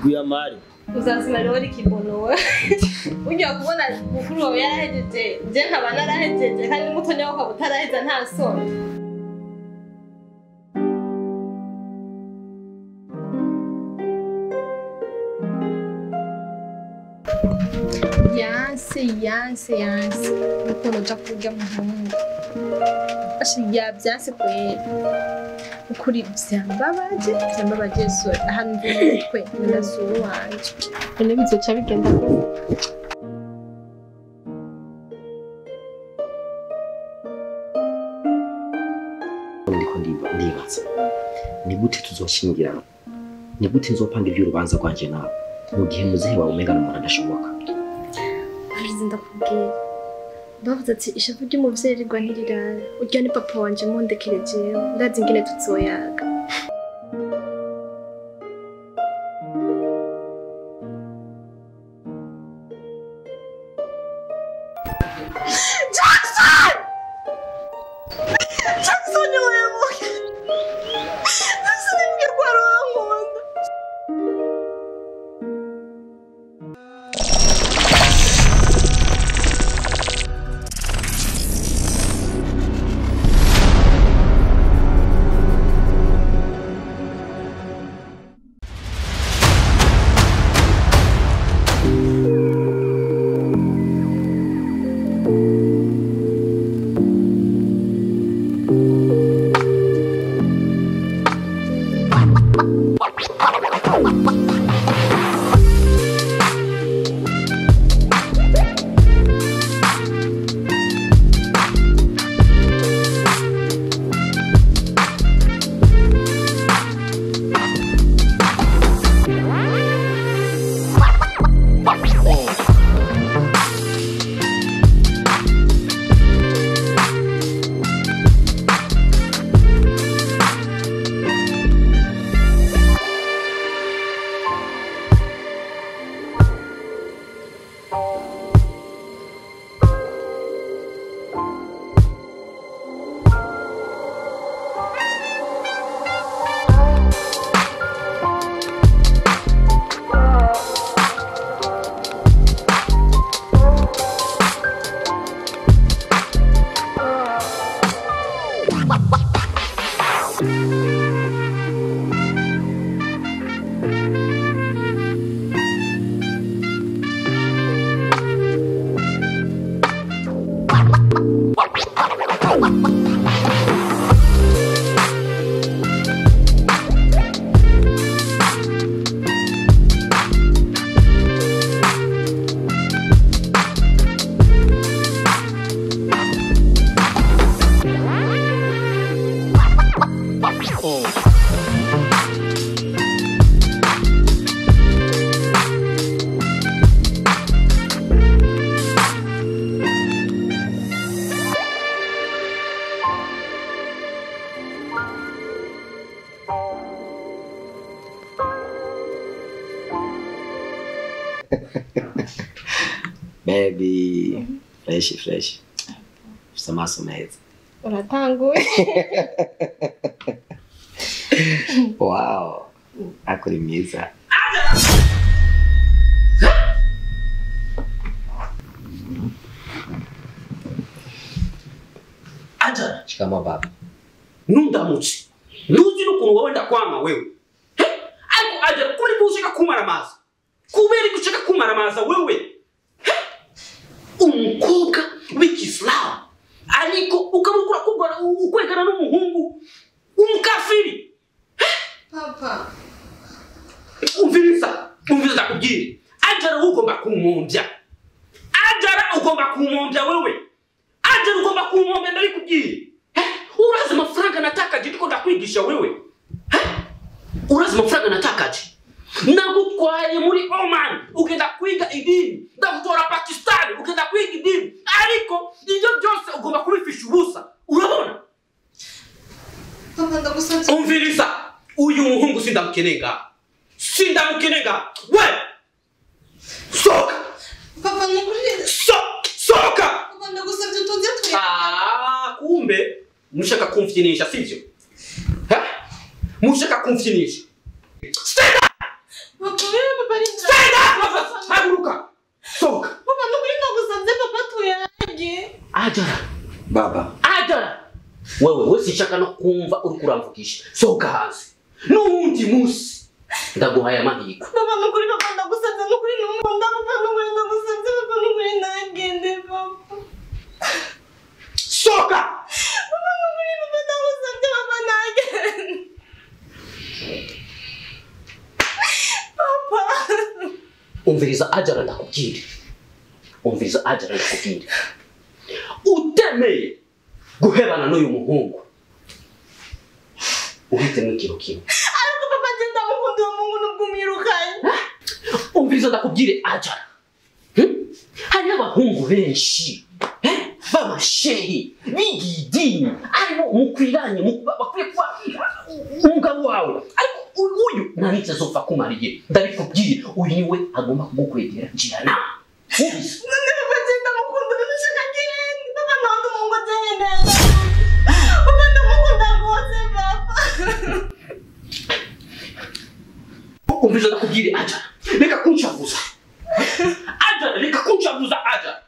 Guyamari. Uzasima rero ikibono. Ujya kubona mukuru wawe yarahejeje, je nkaba narahejeje kandi mutonya wako utaraheza nta soni. Yanse. Ukono ja kurya muhungu. Ashiya byase kweli. Ukuri byambabaje so ahantu kwe nazuwa wanje. None bizoca bigenda ndibaza ni gute tuzoshingirana ni gute nzopanga iby'urubanza rwanje nawe mu gihe muzehe wawe umenga n'umuntu adashoboka ndakubwira bavuze ati ishavu ry'umuvyeyi rigwa ntirirara urya ni papa wanje mundekerejeho ndazi ingene tuzoyaga Baby, fresh. Amaso meza. Uratanguye. Wow. Akuri mwiza. Adjara. Shikama baba. Nundamutse. Nuzi n'ukuntu wowe ndakwanga wewe. Ariko Adjara kuri gushaka kumaramaza. Kubera gushaka kumaramaza wewe. Umukobwa w'Ikislamu ariko ukamukura kugora ukwegana n'umuhungu umukafiri. Papa. Umviriza kubwira. Adjara ugomba kumumbya. Adjara ugomba kumumbya wewe. Adjara ugomba kumumbya ndabikubwira. Urazi amafaranga natakaje ndiko ndakwigisha wewe. Urazi amafaranga natakaje. Nagutwaye muri Oman ugenda kwiga idini, ndagutora Pakistan ugenda kwiga idini, ariko ibyo byose ugomba kubifisha ubusa. Urabona? Papa ndagusabye. Umviriza, uyu muhungu sindamukenega. We! Soka! Papa ngurire. Soka! Papa ndagusabye utunze twe. Kumbe mushaka kumfyinisha sivyo? Mushaka kumfyinisha. Stand up! Papa Adjara. Baba. Adjara. Wewe sinshaka no kumva uri kuramvukisha. Sohoka hanze. N'uwundi musi. Ndaguhaye amahirwe. Papa nukuri papa ndagusabye nukuri numva papa nukuri ndagusabye papa nukuri nagende papa. Sohoka. Papa nukuri papa ndagusabye papa nagende. Papa. Umviriza Adjara ndakubwira. Umviriza Adjara ndakubwira. Utemeye guhebana n'uyu muhungu. Uhitemo ikintu kimwe. Ariko papa ngenda mukunda uwo mungu n'ubwumwirukanye. Umviriza ndakubwire Adjara. Hari abahungu benshi. B'amashehi b'igidini arimo mukwiranye bakwiye kuba umugabo wawe. Ariko uyu nanice azopfa kumariye. Ndabikubwiye uyu niwe agomba kugukwegera jirana. None papa ngenda mukunda n'ushaka ngende. Papa ntabwo mungu agende neza. Papa ndamukunda rwose papa. Umviriza ndakubwire Adjara. Reka kuncavuza. Adjara reka kuncavuza Adjara.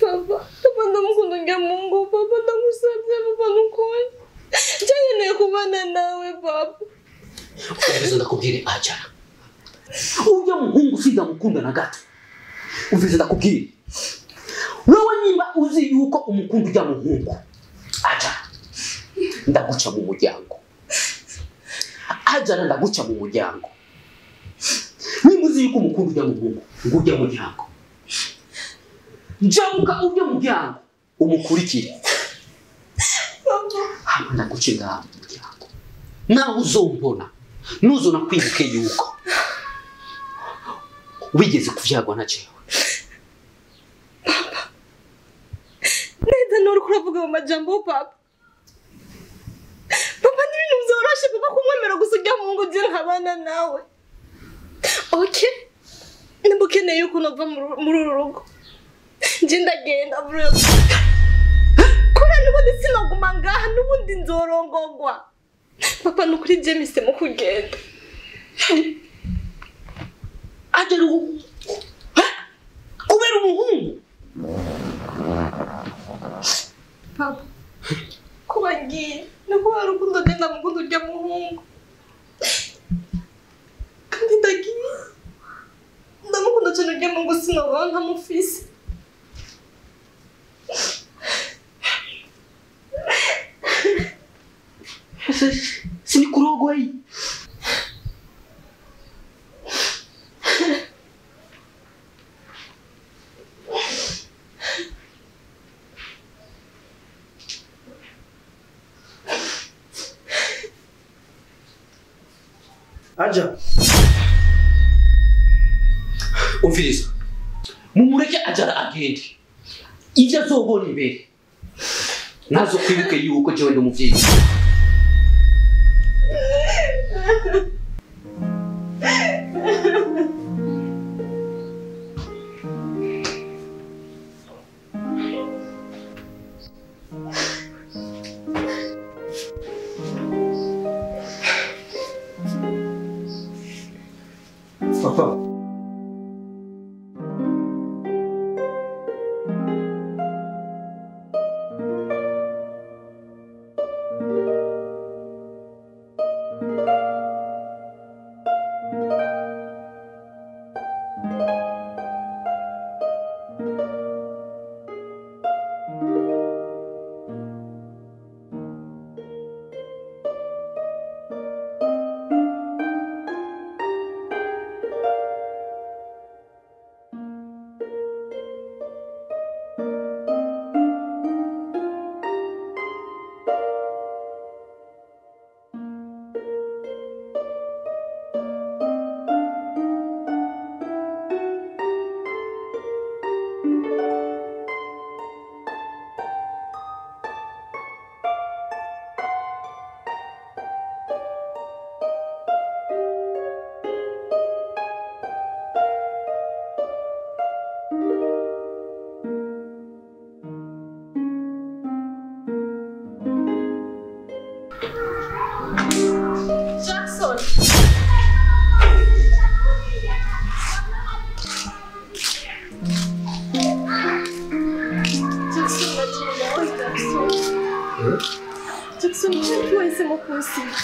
Papa ndamukunda njya mungu papa ndagusabye papa nukuri. Nkeneye kubana nawe papa. Umviriza ndakubwire Adjara. Ujya muhungu sindamukunda na gato. Umviriza ndakubwire. Wewe nimba uzi yuko umukunda ujya muhungu. Adjara. Ndaguca mu muryango. Adjara ndaguca mu muryango. Nimba uzi yuko umukunda ujya muhungu, ngo ujya mu muryango. Jamuka ujya mu muryango umukurikire. Hama ndaguca ngaha mu muryango. Nawe uzombona. Nuzona kwibuke yuko wigeze kuvyagwa na jewe. Neza nuri kuravuga mu majambo papa. Papa n'ibintu byoroshye papa kumwemera gusa ujya mu ngo je nkabana nawe. Okay. Nimbukeneye yuko nova muri uru rugo. Nje ndagenda bro. Kora nubundi sinaguma ngaha nubundi nzorongogwa. Papa nukuri je misemo kugenda. Adjara kubera umuhungu. Papa. Kubagiye. Nuko urukundo ngenda mukunda ujya muhungu. Kandi ndagiye. Ndamukunda cyane ujya mu ngo sinabona ntamufise. Sini kurogoi. Adjara. Umviriza. Mumureke Adjara agende. Ivyo azobona imbere. Nazo kwibuke yuko jewe ndi umuvyeyi. Papa. Jackson ntabwo wahisemo kunsiga.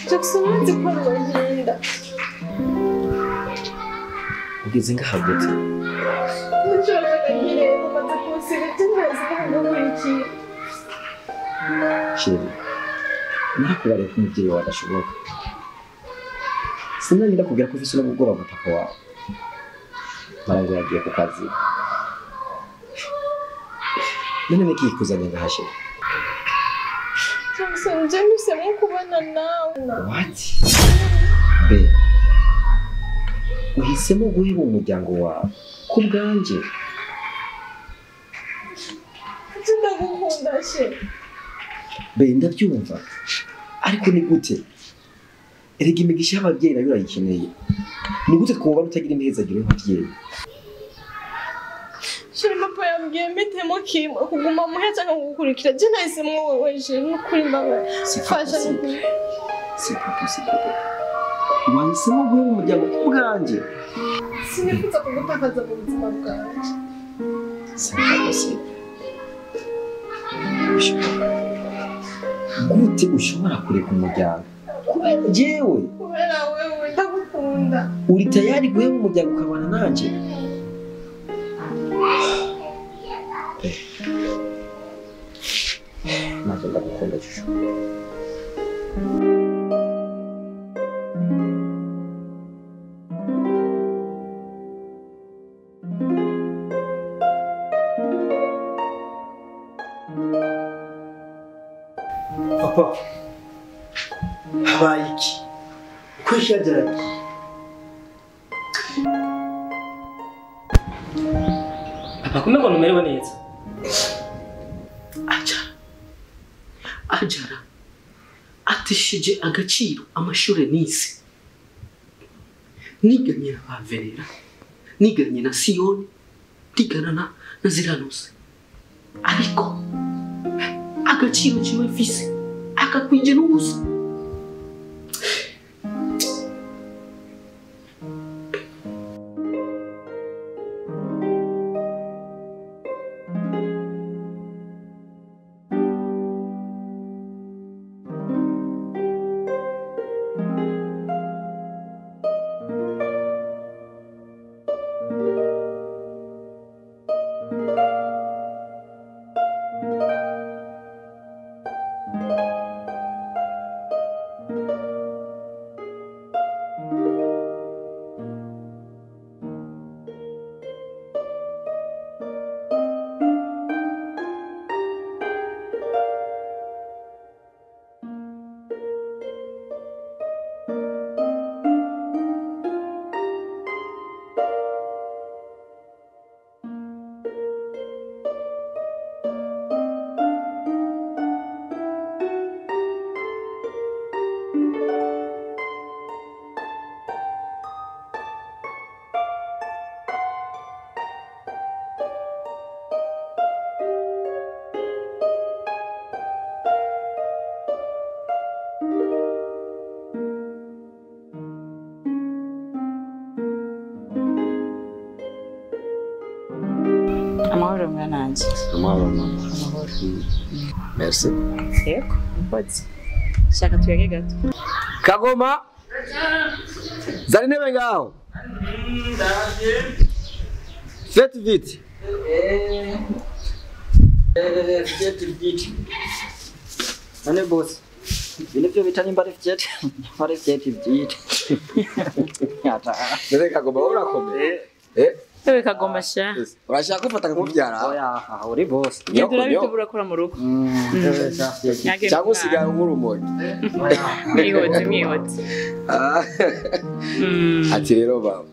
Jackson nzi ko ngenda. ugeze ngaha gute Nshobora kugire umaze kunsiga cyangwa nkurikira. sheri nakubare ko umubyeyi wawe adashoboka sinari ndakubwira ko ufise n'ubwoba bwa papa wawe marango yagiye ku kazi none nikikuzanye ngaha sheri Jackson nhisemo kubana nawe. what be uhisemo guheba umuryango wawe ku bwanjye Ndagukunda sheri. be ndabyumva ariko ni gute erega imigisha y'ababyeyi nayo urayikeneye ni gute twumva utagira imihezagiro y'ababyeyi Sheri papa yambwiye mpitemo kimwe kuguma muhe cyangwa kugukurikira je nahisemo wowe sheri n'ukuri mbabaye. Fasha n'ukuri. si possible wahisemo guheba umuryango ku bwanjye Sinifuza kugutakaza mu buzima bwanjye. c'est pas possible gute ushobora kureka umuryango kubera jewe Kubera wewe ndagukunda. uri tayari guheba umuryango ukabana nanjye nanjye ndagukunda shusho Papa, habaye iki? Kwisha adjara. Papa kumbe ngo numerewe neza. Adjara atishije agaciro amashure nise. Niganye na Bavenera, niganye na Siyoni, nigana na Ziranose. Ariko agaciro kimwe mfise akakwije n'ubusa. Amahoro mwananje. amahoro mama merci Yego, mpozi. Shaka tuyage gato. Kagoma zari intebe ngaho faites vite None boss, nivyo bita nimba ari vyete, ari vyete vyite. Yata. none Kagoma urakomeye Ewe kagoma sha. urashaka gufata nk'umuvyara Oya, uri boss. Yedura bitegura kora mu rugo. cyangwa usigaye nk'urumogi Mwihoze. ati rero baba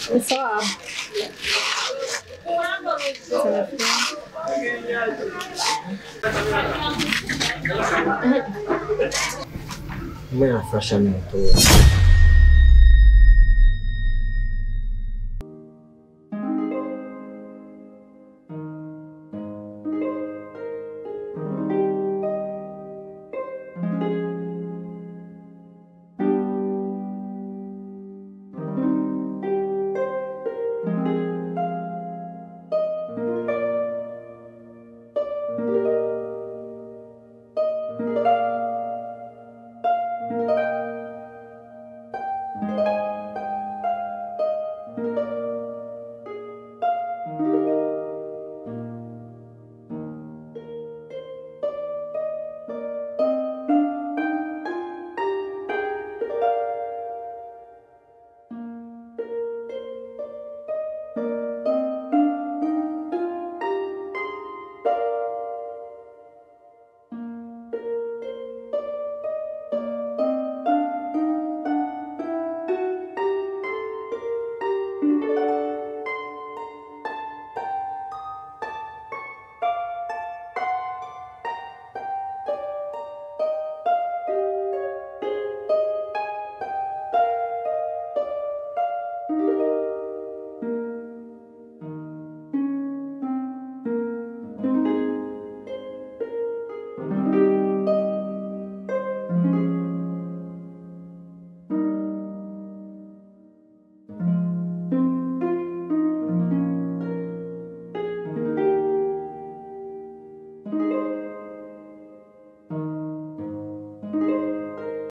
Pessoal. Mwe afasha mtu.